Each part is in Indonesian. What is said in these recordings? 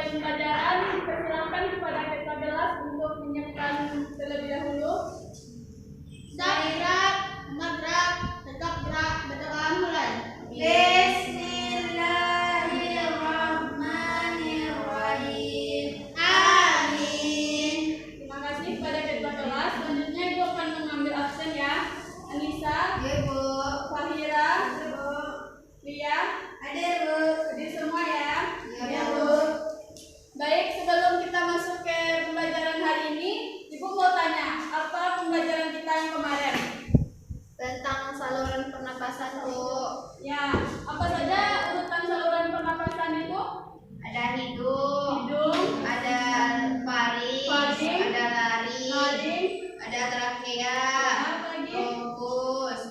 pembelajaran, dipersilakan kepada ketua kelas untuk menyiapkan terlebih dahulu. Gerak, gerak, tegak gerak, bacaan mulai. Bismillahirrahmanirrahim. Amin. Terima kasih kepada ketua kelas. Selanjutnya Ibu akan mengambil absen ya. Anissa, Ya, Bu. Fahira, Bu. Lia, Ada, Bu. hadir semua ya. Ya, Bu. Baik, sebelum kita masuk ke pembelajaran hari ini, Ibu mau tanya, apa pembelajaran kita yang kemarin? Tentang saluran pernapasan, Bu. Ya, apa saja urutan saluran pernapasan itu? Ada hidung, Hidung, ada faring, Faring, ada lari, naring, ada trakea, apa lagi? bronkus,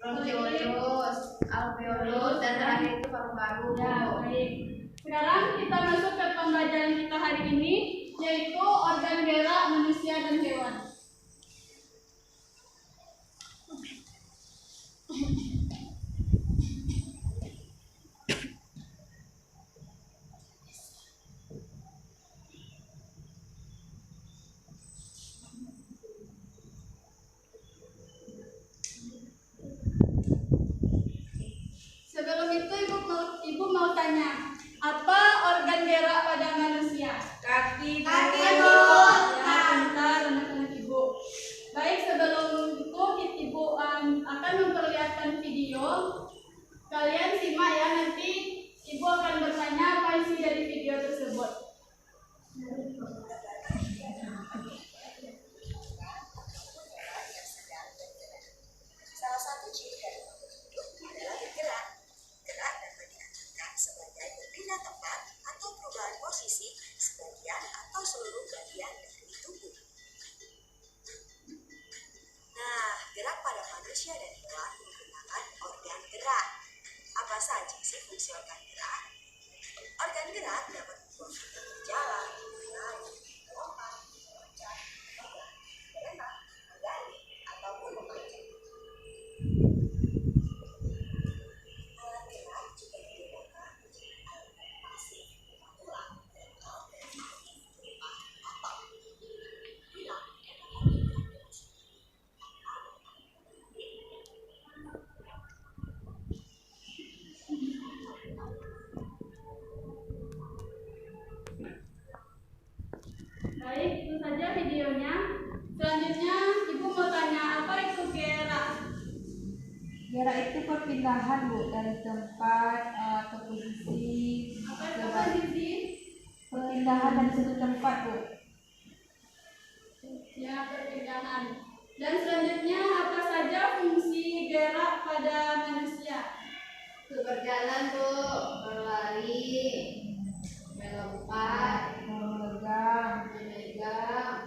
bronkiolus, alveolus, dan terakhir itu paru-paru. Ya, baik. Sekarang kita masuk ke pembelajaran kita hari ini, yaitu organ gerak manusia dan hewan. Sebelum itu ibu mau tanya, apa organ gerak pada manusia? Kaki, Kaki, Bu. Ya, pintar anak-anak ibu. Baik, sebelum itu ibu akan memperlihatkan video. Kalian simak ya, nanti ibu akan bertanya apa isi dari video tersebut. Salah satu ciri dari makhluk hidup adalah bergerak. Gerak dapat diartikan sebagai berpindah tempat atau perubahan posisi sebagian atau seluruh bagian dari tubuh. Nah, gerak pada manusia dan hewan menggunakan organ gerak. Apa saja sih fungsi organ gerak? Organ gerak dapat membuat kita berjalan, berlari, melompat, meloncat, terbang, berenang, menggali, ataupun memancing. Alat gerak juga dibedakan menjadi alat gerak pasif berupa tulang dan alat gerak aktif berupa otot. Tulang yang dapat bergerak dengan sendiri, alat Baik, itu saja videonya. Selanjutnya ibu mau tanya, apa itu gerak? Gerak itu perpindahan, Bu, dari tempat ke posisi. Apa itu posisi? Perpindahan dari satu tempat, Bu. Ya, perpindahan. Dan selanjutnya apa saja fungsi gerak pada manusia? Untuk berjalan, Bu, berlari, melompat, Memegang. memegang.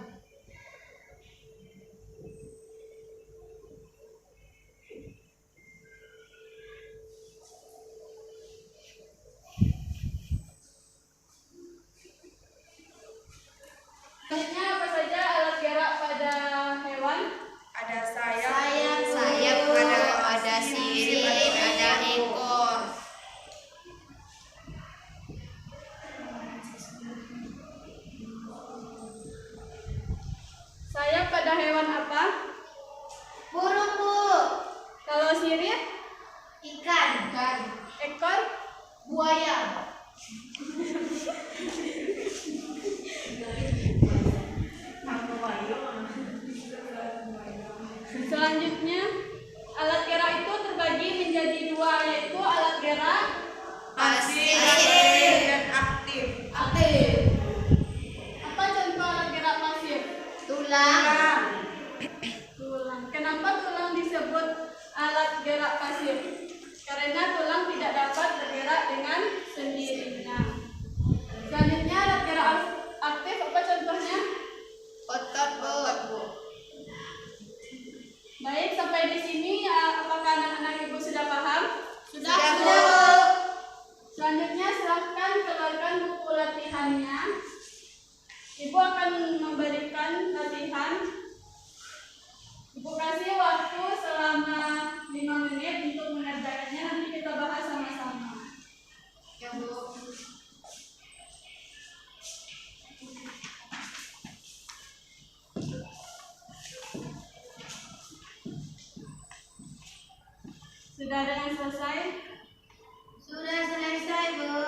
Selanjutnya apa saja alat gerak pada hewan? Ada sayap, Sayap, ada sirip, ada ekor. Sayap pada hewan apa? Burung, Bu. Kalau sirip, Ikan. ekor, Buaya. selanjutnya alat gerak itu terbagi menjadi dua, yaitu alat gerak Pasif dan aktif. aktif. Apa contoh alat gerak pasif? tulang, Sudah ada yang selesai? Sudah selesai, Bu.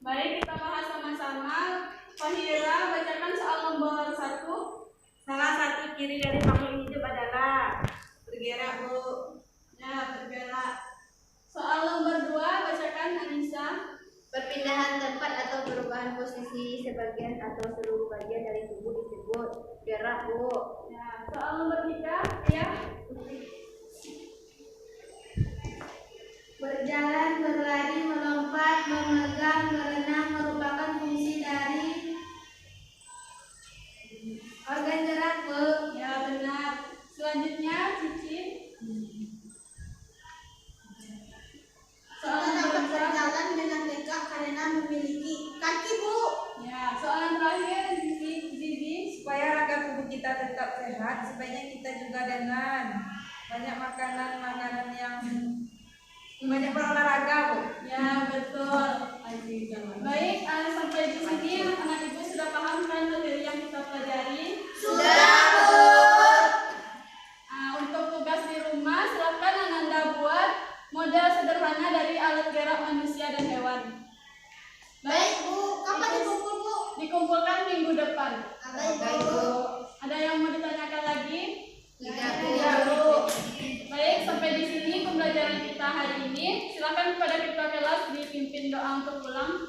Baik, kita bahas sama-sama. Fahira, bacakan soal nomor 1. Salah satu ciri dari makhluk hidup adalah bergerak, Bu. Ya, bergerak. Soal nomor 2, bacakan Anissa. Perpindahan tempat atau perubahan posisi sebagian atau seluruh bagian dari tubuh disebut gerak, Bu. Ya, soal nomor 3, ya. Berjalan, berlari, melompat, memegang, berenang merupakan fungsi dari organ gerak, Bu. Ya, benar. Selanjutnya, Cici. Soal Kita dapat nomor 4. berjalan dengan tegak karena memiliki kaki, Bu. Ya, soalan terakhir, Zizi. Supaya raga tubuh kita tetap sehat, sebaiknya kita juga dengan banyak makanan yang banyak berolahraga, Bu. Ya, betul. Baik, sampai di sini anak ibu sudah paham kan materi yang kita pelajari? Sudah, Bu. Untuk tugas di rumah, silakan Ananda buat model sederhana dari alat gerak manusia dan hewan. Baik, Bu. Kapan dikumpul, Bu? Dikumpulkan minggu depan. Baik, Bu. Ada yang mau ditanyakan lagi? Tidak, Ya, Bu. Baik, sampai di sini pembelajaran kita hari ini. Silakan kepada ketua kelas dipimpin doa untuk pulang.